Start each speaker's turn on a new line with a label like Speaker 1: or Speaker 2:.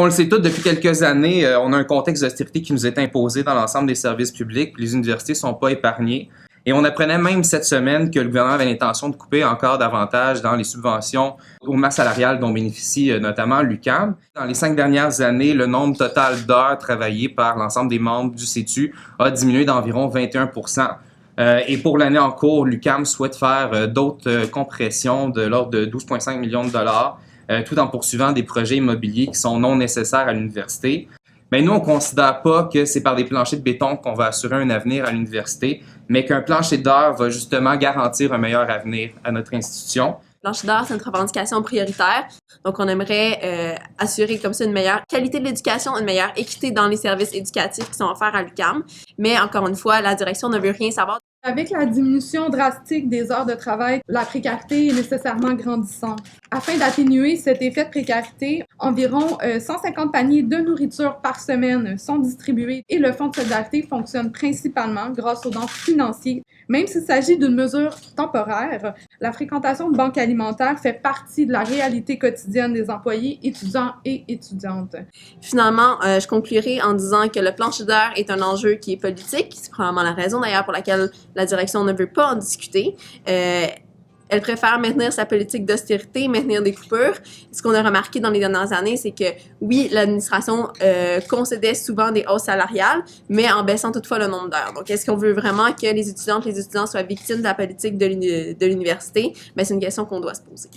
Speaker 1: On le sait tous, depuis quelques années, on a un contexte d'austérité qui nous est imposé dans l'ensemble des services publics. Les universités ne sont pas épargnées. Et on apprenait même cette semaine que le gouvernement avait l'intention de couper encore davantage dans les subventions aux masses salariales dont bénéficie notamment l'UQAM. Dans les 5 dernières années, le nombre total d'heures travaillées par l'ensemble des membres du CETU a diminué d'environ 21%. Et pour l'année en cours, l'UQAM souhaite faire d'autres compressions de l'ordre de 12,5 millions de dollars, tout en poursuivant des projets immobiliers qui sont non nécessaires à l'université. Mais nous, on ne considère pas que c'est par des planchers de béton qu'on va assurer un avenir à l'université, mais qu'un plancher d'heures va justement garantir un meilleur avenir à notre institution.
Speaker 2: Le plancher d'heures, c'est notre revendication prioritaire. Donc, on aimerait assurer comme ça une meilleure qualité de l'éducation, une meilleure équité dans les services éducatifs qui sont offerts à l'UQAM. Mais encore une fois, la direction ne veut rien savoir.
Speaker 3: Avec la diminution drastique des heures de travail, la précarité est nécessairement grandissante. Afin d'atténuer cet effet de précarité, environ 150 paniers de nourriture par semaine sont distribués et le Fonds de solidarité fonctionne principalement grâce aux dons financiers. Même s'il s'agit d'une mesure temporaire, la fréquentation de banques alimentaires fait partie de la réalité quotidienne des employés, étudiants et étudiantes.
Speaker 2: Finalement, je conclurai en disant que le plancher d'heures est un enjeu qui est politique. C'est probablement la raison d'ailleurs pour laquelle la direction ne veut pas en discuter. Elle préfère maintenir sa politique d'austérité, maintenir des coupures. Ce qu'on a remarqué dans les dernières années, c'est que oui, l'administration concédait souvent des hausses salariales, mais en baissant toutefois le nombre d'heures. Donc, est-ce qu'on veut vraiment que les étudiantes et les étudiants soient victimes de la politique de l'université? Bien, c'est une question qu'on doit se poser.